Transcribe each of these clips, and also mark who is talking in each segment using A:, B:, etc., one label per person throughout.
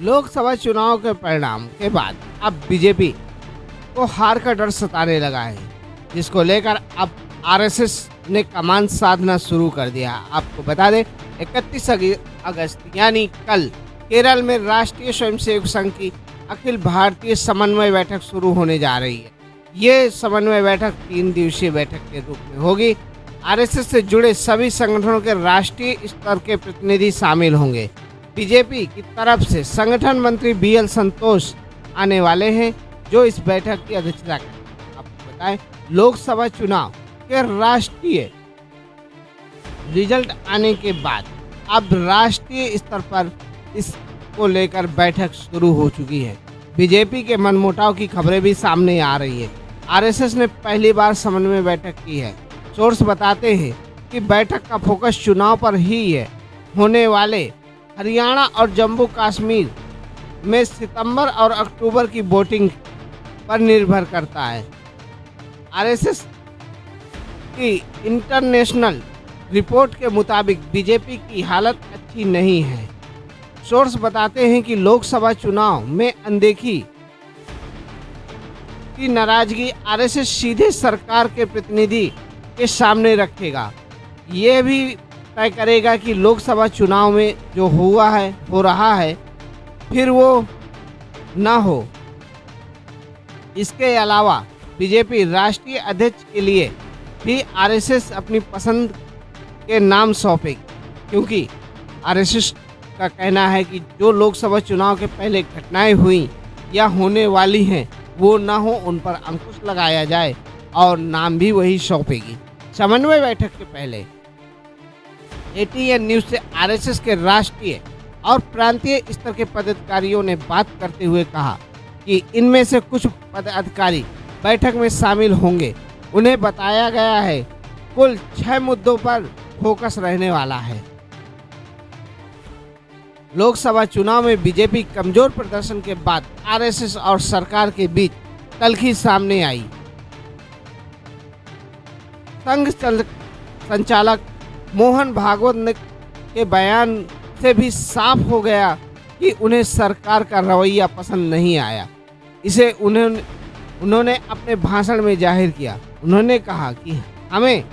A: लोकसभा चुनाव के परिणाम के बाद अब बीजेपी को हार का डर सताने लगा है, जिसको लेकर अब आरएसएस ने कमान साधना शुरू कर दिया। आपको बता दें 31 अगस्त यानी कल केरल में राष्ट्रीय स्वयंसेवक संघ की अखिल भारतीय समन्वय बैठक शुरू होने जा रही है। ये समन्वय बैठक 3 दिवसीय बैठक के रूप में होगी। आरएसएस से जुड़े सभी संगठनों के राष्ट्रीय स्तर के प्रतिनिधि शामिल होंगे। बीजेपी की तरफ से संगठन मंत्री बीएल संतोष आने वाले हैं, जो इस बैठक की अध्यक्षता करेंगे। आपको बताएं, लोकसभा चुनाव के राष्ट्रीय रिजल्ट आने के बाद अब राष्ट्रीय स्तर पर इसको लेकर बैठक शुरू हो चुकी है। बीजेपी के मनमुटाव की खबरें भी सामने आ रही है। आरएसएस ने पहली बार समन्वय बैठक की है। सोर्स बताते हैं कि बैठक का फोकस चुनाव पर ही है। होने वाले हरियाणा और जम्मू कश्मीर में सितंबर और अक्टूबर की वोटिंग पर निर्भर करता है। आरएसएस की इंटरनेशनल रिपोर्ट के मुताबिक बीजेपी की हालत अच्छी नहीं है। सोर्स बताते हैं कि लोकसभा चुनाव में अनदेखी की नाराजगी आरएसएस सीधे सरकार के प्रतिनिधि के सामने रखेगा। ये भी तय करेगा कि लोकसभा चुनाव में जो हो रहा है फिर वो ना हो। इसके अलावा बीजेपी राष्ट्रीय अध्यक्ष के लिए भी आरएसएस अपनी पसंद के नाम सौंपेगी, क्योंकि आरएसएस का कहना है कि जो लोकसभा चुनाव के पहले घटनाएं हुई या होने वाली हैं वो ना हो, उन पर अंकुश लगाया जाए और नाम भी वही सौंपेगी। समन्वय बैठक के पहले एटीएन न्यूज़ से आरएसएस के राष्ट्रीय और प्रांतीय स्तर के पदाधिकारियों ने बात करते हुए कहा कि इनमें से कुछ पदाधिकारी बैठक में शामिल होंगे। उन्हें बताया गया है कुल 6 मुद्दों पर फोकस रहने वाला है। लोकसभा चुनाव में बीजेपी कमजोर प्रदर्शन के बाद आरएसएस और सरकार के बीच तल्खी सामने आई। संघ संचालक मोहन भागवत के बयान से भी साफ हो गया कि उन्हें सरकार का रवैया पसंद नहीं आया। इसे उन्होंने अपने भाषण में जाहिर किया। उन्होंने कहा कि हमें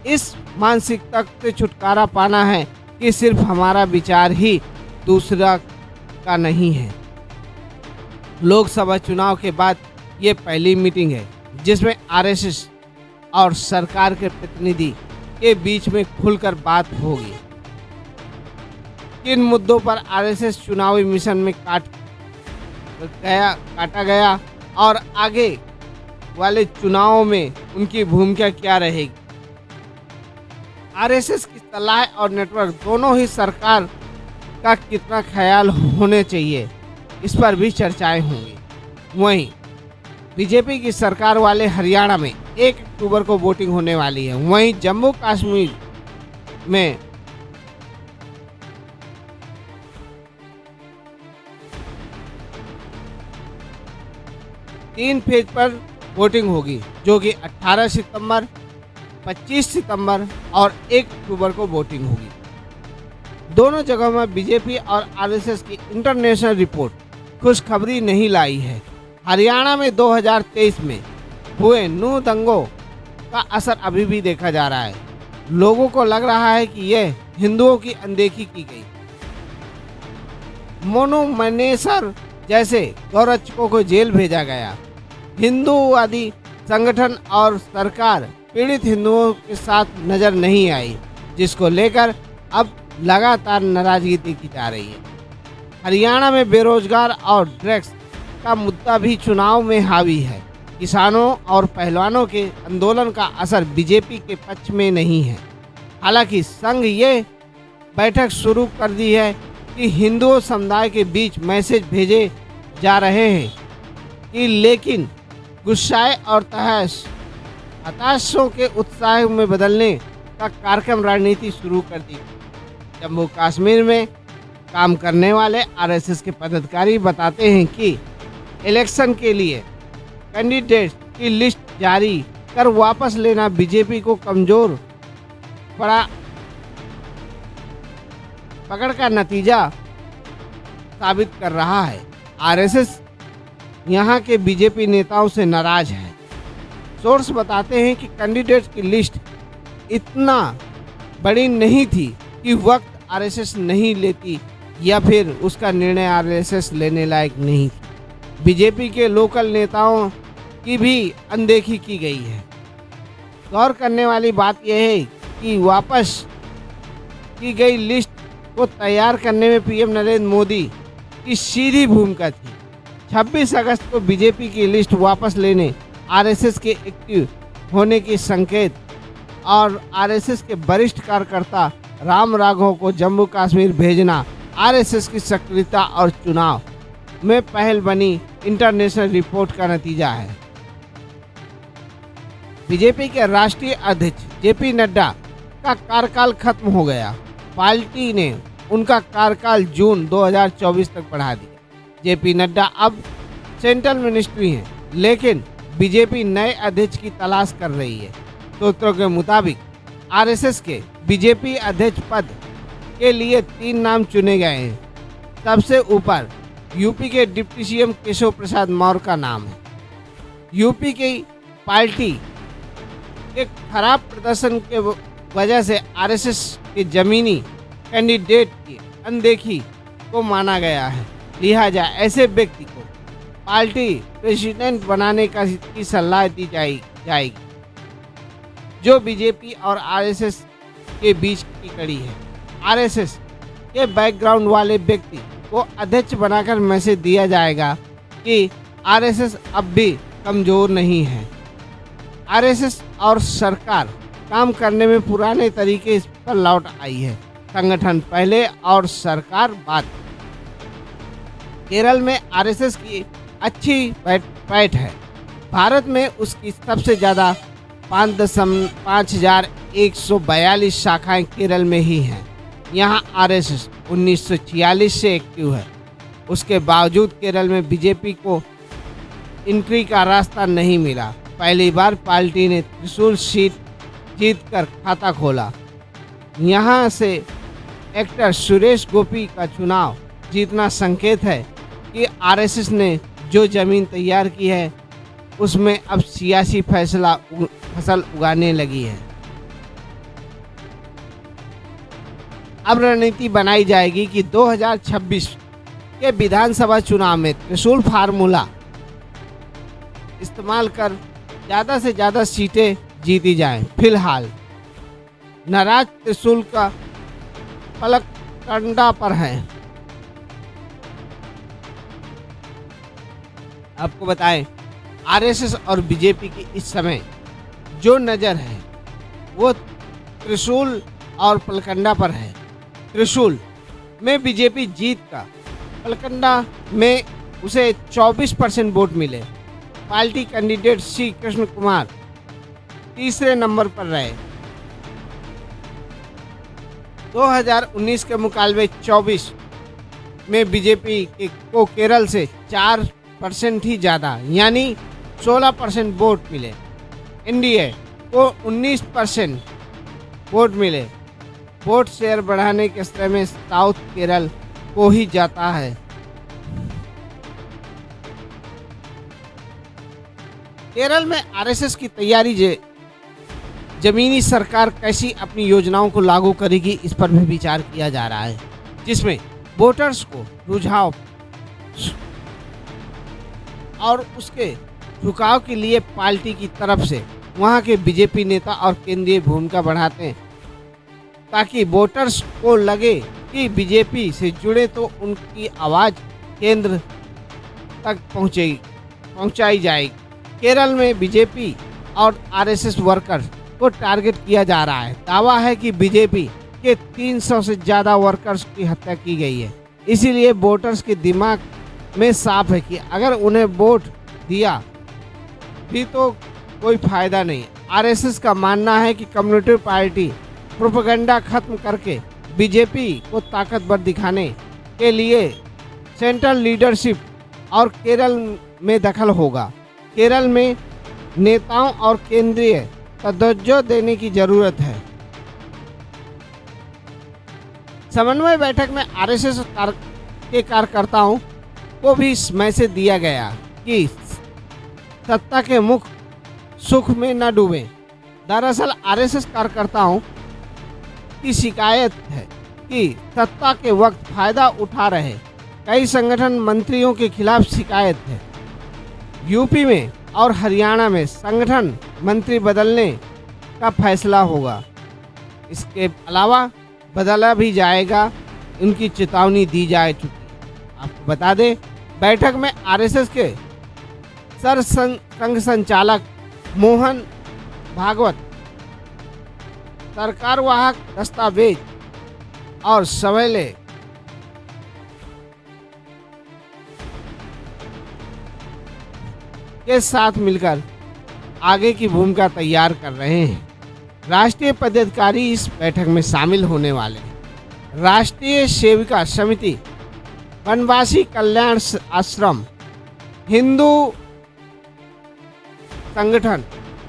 A: इस मानसिकता से छुटकारा पाना है कि सिर्फ हमारा विचार ही दूसरा का नहीं है। लोकसभा चुनाव के बाद ये पहली मीटिंग है जिसमें आरएसएस और सरकार के प्रतिनिधि के बीच में खुलकर बात होगी। किन मुद्दों पर आरएसएस चुनावी मिशन में काटा गया और आगे वाले चुनावों में उनकी भूमिका क्या रहेगी। आरएसएस की सलाह और नेटवर्क दोनों ही सरकार का कितना ख्याल होने चाहिए, इस पर भी चर्चाएं होंगी। वहीं बीजेपी की सरकार वाले हरियाणा में 1 अक्टूबर को वोटिंग होने वाली है। वहीं जम्मू कश्मीर में तीन फेज पर वोटिंग होगी, जो कि 18 सितंबर, 25 सितंबर और 1 अक्टूबर को वोटिंग होगी। दोनों जगहों में बीजेपी और आरएसएस की इंटरनेशनल रिपोर्ट खुशखबरी नहीं लाई है। हरियाणा में 2023 में हुए नू दंगों का असर अभी भी देखा जा रहा है। लोगों को लग रहा है कि यह हिंदुओं की अनदेखी की गई। मोनू मनेसर जैसे गौरक्षकों को जेल भेजा गया। हिंदूवादी संगठन और सरकार पीड़ित हिंदुओं के साथ नजर नहीं आई, जिसको लेकर अब लगातार नाराजगी देखी जा रही है। हरियाणा में बेरोजगार और ड्रग्स का मुद्दा भी चुनाव में हावी है। किसानों और पहलवानों के आंदोलन का असर बीजेपी के पक्ष में नहीं है। हालांकि संघ ये बैठक शुरू कर दी है कि हिंदू समुदाय के बीच मैसेज भेजे जा रहे हैं कि लेकिन गुस्साए और हताशों के उत्साह में बदलने का कार्यक्रम रणनीति शुरू कर दी। जम्मू कश्मीर में काम करने वाले आरएसएस के पदाधिकारी बताते हैं कि इलेक्शन के लिए कैंडिडेट्स की लिस्ट जारी कर वापस लेना बीजेपी को कमजोर पकड़ का नतीजा साबित कर रहा है। आरएसएस यहाँ के बीजेपी नेताओं से नाराज है। सोर्स बताते हैं कि कैंडिडेट्स की लिस्ट इतना बड़ी नहीं थी कि वक्त आरएसएस नहीं लेती या फिर उसका निर्णय आरएसएस लेने लायक नहीं थी। बीजेपी के लोकल नेताओं की भी अनदेखी की गई है। गौर करने वाली बात यह है कि वापस की गई लिस्ट को तैयार करने में पीएम नरेंद्र मोदी की सीधी भूमिका थी। 26 अगस्त को बीजेपी की लिस्ट वापस लेने, आरएसएस के एक्टिव होने की संकेत और आरएसएस के वरिष्ठ कार्यकर्ता राम राघव को जम्मू कश्मीर भेजना आरएसएस की सक्रियता और चुनाव में पहल बनी इंटरनेशनल रिपोर्ट का नतीजा है। बीजेपी के राष्ट्रीय अध्यक्ष जेपी नड्डा का कार्यकाल खत्म हो गया। पार्टी ने उनका कार्यकाल जून 2024 तक बढ़ा दिया। जेपी नड्डा अब सेंट्रल मिनिस्ट्री हैं, लेकिन बीजेपी नए अध्यक्ष की तलाश कर रही है। सूत्रों के मुताबिक आरएसएस के बीजेपी अध्यक्ष पद के लिए 3 नाम चुने गए हैं। सबसे ऊपर यूपी के डिप्टी सीएम केशव प्रसाद मौर्य का नाम है। यूपी की पार्टी के खराब प्रदर्शन के वजह से आरएसएस के जमीनी कैंडिडेट की अनदेखी को माना गया है। लिहाजा ऐसे व्यक्ति को पार्टी प्रेसिडेंट बनाने की सलाह दी जाएगी, जो बीजेपी और आरएसएस के बीच की कड़ी है। आरएसएस के बैकग्राउंड वाले व्यक्ति को अध्यक्ष बनाकर मैसेज दिया जाएगा कि आरएसएस अब भी कमजोर नहीं है। आरएसएस और सरकार काम करने में पुराने तरीके पर लौट आई है। संगठन पहले और सरकार बाद। केरल में आरएसएस की अच्छी पैठ है। भारत में उसकी सबसे ज़्यादा 5,5142 शाखाएं केरल में ही हैं। यहाँ आरएसएस 1946 से एक्टिव है। उसके बावजूद केरल में बीजेपी को एंट्री का रास्ता नहीं मिला। पहली बार पार्टी ने त्रिशूल सीट जीतकर खाता खोला। यहाँ से एक्टर सुरेश गोपी का चुनाव जीतना संकेत है कि आरएसएस ने जो जमीन तैयार की है उसमें अब सियासी फसल उगाने लगी है। अब रणनीति बनाई जाएगी कि 2026 के विधानसभा चुनाव में त्रिशूल फार्मूला इस्तेमाल कर ज़्यादा से ज़्यादा सीटें जीती जाएं। फिलहाल नाराज त्रिशूल का पलक कंडा पर है। आपको बताएं, आरएसएस और बीजेपी की इस समय जो नज़र है वो त्रिशूल और पलकंडा पर है। त्रिशूल में बीजेपी जीत का, पलकंडा में उसे 24% वोट मिले। पार्टी कैंडिडेट सी कृष्ण कुमार तीसरे नंबर पर रहे। 2019 के मुकाबले 24 में बीजेपी को केरल से 4% ही ज़्यादा यानी 16% वोट मिले। एनडीए को 19% वोट मिले। वोट शेयर बढ़ाने के श्रेय में साउथ केरल को ही जाता है। केरल में आरएसएस की तैयारी जमीनी सरकार कैसी अपनी योजनाओं को लागू करेगी, इस पर भी विचार किया जा रहा है, जिसमें वोटर्स को रुझाव और उसके झुकाव के लिए पार्टी की तरफ से वहां के बीजेपी नेता और केंद्रीय भूमिका बढ़ाते हैं, ताकि वोटर्स को लगे कि बीजेपी से जुड़े तो उनकी आवाज़ केंद्र तक पहुंचाई जाएगी। केरल में बीजेपी और आरएसएस वर्कर्स को टारगेट किया जा रहा है। दावा है कि बीजेपी के 300 से ज़्यादा वर्कर्स की हत्या की गई है। इसीलिए वोटर्स के दिमाग में साफ है कि अगर उन्हें वोट दिया भी तो कोई फायदा नहीं। आरएसएस का मानना है कि कम्युनिस्ट पार्टी प्रोपेगेंडा खत्म करके बीजेपी को ताकतवर दिखाने के लिए सेंट्रल लीडरशिप और केरल में दखल होगा। केरल में नेताओं और केंद्रीय तवज्जो देने की जरूरत है। के कार्यकर्ताओं को भी मैसेज दिया गया कि सत्ता के मुख सुख में न डूबें। दरअसल आरएसएस कार्यकर्ताओं की शिकायत है कि सत्ता के वक्त फायदा उठा रहे कई संगठन मंत्रियों के खिलाफ शिकायत है। यूपी में और हरियाणा में संगठन मंत्री बदलने का फैसला होगा। इसके अलावा बदला भी जाएगा, उनकी चेतावनी दी जा चुकी है। आपको बता दें, बैठक में आरएसएस के सरसंघ संचालक मोहन भागवत, सरकार वाहक दस्तावेज और सवेले के साथ मिलकर आगे की भूमिका तैयार कर रहे हैं। राष्ट्रीय पदाधिकारी इस बैठक में शामिल होने वाले हैं। राष्ट्रीय सेविका समिति, वनवासी कल्याण आश्रम, हिंदू संगठन,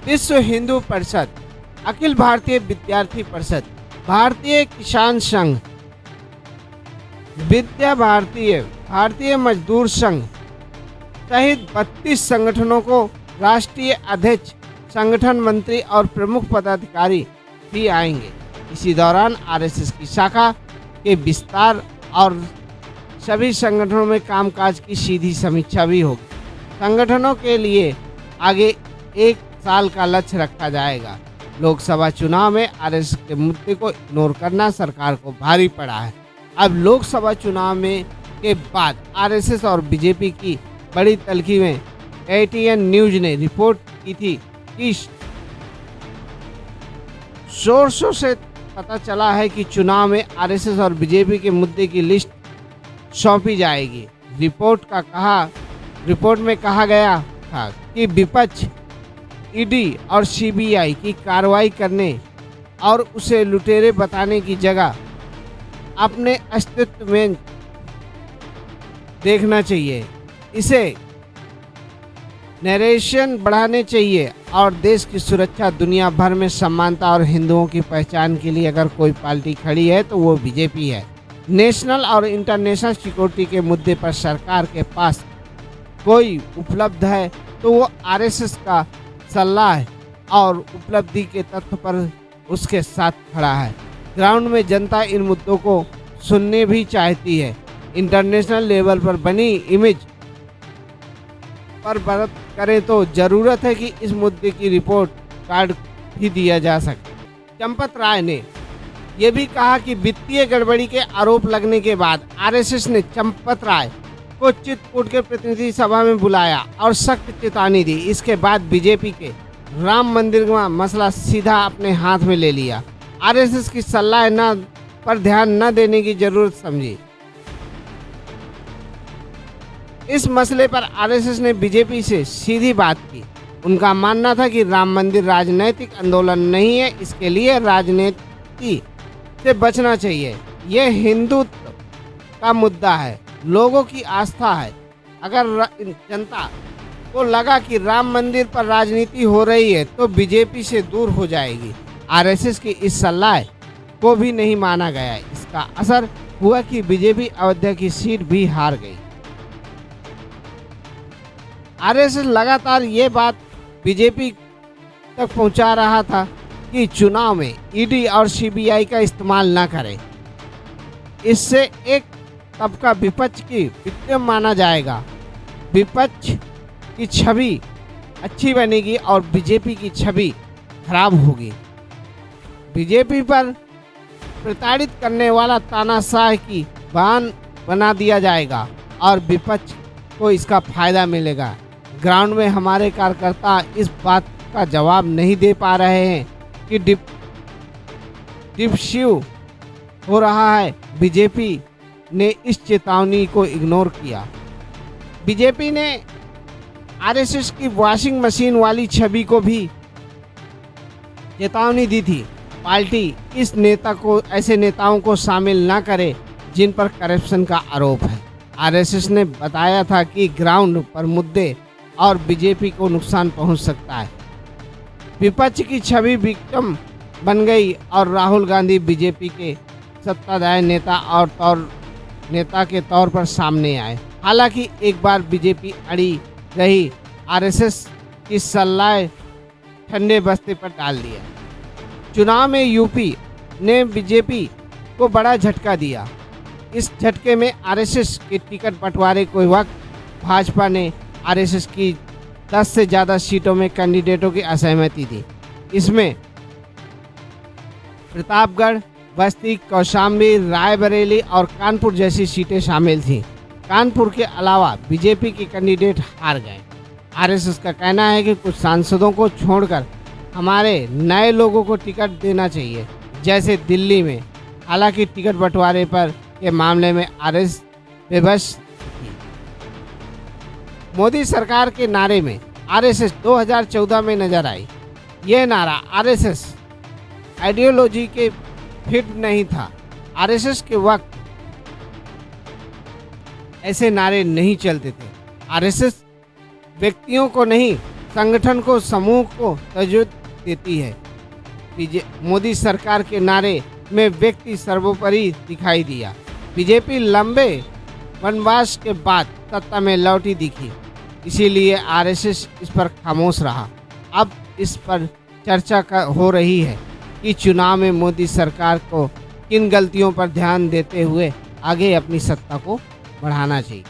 A: विश्व हिंदू परिषद, अखिल भारतीय विद्यार्थी परिषद, भारतीय किसान संघ, विद्या भारतीय, भारतीय मजदूर संघ सहित 32 संगठनों को राष्ट्रीय अध्यक्ष, संगठन मंत्री और प्रमुख पदाधिकारी भी आएंगे। इसी दौरान आरएसएस की शाखा के विस्तार और सभी संगठनों में कामकाज की सीधी समीक्षा भी होगी। संगठनों के लिए आगे 1 साल का लक्ष्य रखा जाएगा। लोकसभा चुनाव में आरएसएस के मुद्दे को इग्नोर करना सरकार को भारी पड़ा है। अब लोकसभा चुनाव में के बाद आरएसएस और बीजेपी की बड़ी तल्खी में एटीएन न्यूज ने रिपोर्ट की थी कि सोर्सों से पता चला है कि चुनाव में आरएसएस और बीजेपी के मुद्दे की लिस्ट सौंपी जाएगी। रिपोर्ट में कहा गया था कि विपक्ष ईडी और सीबीआई की कार्रवाई करने और उसे लुटेरे बताने की जगह अपने अस्तित्व में देखना चाहिए। इसे नरेशन बढ़ाने चाहिए और देश की सुरक्षा, दुनिया भर में समानता और हिंदुओं की पहचान के लिए अगर कोई पार्टी खड़ी है तो वो बीजेपी है। नेशनल और इंटरनेशनल सिक्योरिटी के मुद्दे पर सरकार के पास कोई उपलब्ध है तो वो आरएसएस का सलाह और उपलब्धि के तथ्य पर उसके साथ खड़ा है। ग्राउंड में जनता इन मुद्दों को सुनने भी चाहती है। इंटरनेशनल लेवल पर बनी इमेज पर बात करें तो जरूरत है कि इस मुद्दे की रिपोर्ट कार्ड भी दिया जा सके। चंपत राय ने यह भी कहा कि वित्तीय गड़बड़ी के आरोप लगने के बाद आरएसएस ने चंपत राय को चित्रकूट के प्रतिनिधि सभा में बुलाया और सख्त चेतावनी दी। इसके बाद बीजेपी के राम मंदिर का मसला सीधा अपने हाथ में ले लिया। आरएसएस की सलाह पर ध्यान न देने की जरूरत समझी। इस मसले पर आरएसएस ने बीजेपी से सीधी बात की। उनका मानना था कि राम मंदिर राजनीतिक आंदोलन नहीं है, इसके लिए राजनीति से बचना चाहिए। यह हिंदुत्व का मुद्दा है, लोगों की आस्था है। अगर जनता को लगा कि राम मंदिर पर राजनीति हो रही है तो बीजेपी से दूर हो जाएगी। आरएसएस की इस सलाह को भी नहीं माना गया। इसका असर हुआ कि बीजेपी अयोध्या की सीट भी हार गई। आरएसएस लगातार ये बात बीजेपी तक पहुंचा रहा था कि चुनाव में ईडी और सीबीआई का इस्तेमाल न करें। इससे एक तबका विपक्ष की विक्टिम माना जाएगा। विपक्ष की छवि अच्छी बनेगी और बीजेपी की छवि खराब होगी। बीजेपी पर प्रताड़ित करने वाला तानाशाह की बयान बना दिया जाएगा और विपक्ष को इसका फायदा मिलेगा। ग्राउंड में हमारे कार्यकर्ता इस बात का जवाब नहीं दे पा रहे हैं कि डिप्शिव हो रहा है। बीजेपी ने इस चेतावनी को इग्नोर किया। बीजेपी ने आरएसएस की वॉशिंग मशीन वाली छवि को भी चेतावनी दी थी। पार्टी ऐसे नेताओं को शामिल न करे जिन पर करप्शन का आरोप है। आरएसएस ने बताया था कि ग्राउंड पर मुद्दे और बीजेपी को नुकसान पहुंच सकता है। विपक्ष की छवि विक्टिम बन गई और राहुल गांधी बीजेपी के सत्ताधारी नेता और तौर नेता के तौर पर सामने आए। हालांकि एक बार बीजेपी अड़ी रही, आरएसएस की सल्लाएं ठंडे बस्ते पर डाल दिया। चुनाव में यूपी ने बीजेपी को बड़ा झटका दिया। इस झटके में आरएसएस के टिकट बंटवारे के वक्त भाजपा ने आरएसएस की 10 से ज़्यादा सीटों में कैंडिडेटों की असहमति दी। इसमें प्रतापगढ़, बस्ती, कौशाम्बी, रायबरेली और कानपुर जैसी सीटें शामिल थीं। कानपुर के अलावा बीजेपी के कैंडिडेट हार गए। आरएसएस का कहना है कि कुछ सांसदों को छोड़कर हमारे नए लोगों को टिकट देना चाहिए, जैसे दिल्ली में। हालांकि टिकट बंटवारे पर के मामले में आरएसएस विवश थी। मोदी सरकार के नारे में आरएसएस 2014 में नजर आई। यह नारा आरएसएस आइडियोलॉजी के फिट नहीं था। आरएसएस के वक्त ऐसे नारे नहीं चलते थे। आरएसएस व्यक्तियों को नहीं, संगठन को, समूह को तरजीह देती है। मोदी सरकार के नारे में व्यक्ति सर्वोपरि दिखाई दिया। बीजेपी लंबे वनवास के बाद सत्ता में लौटी दिखी, इसीलिए आरएसएस इस पर खामोश रहा। अब इस पर चर्चा हो रही है कि चुनाव में मोदी सरकार को किन गलतियों पर ध्यान देते हुए आगे अपनी सत्ता को बढ़ाना चाहिए।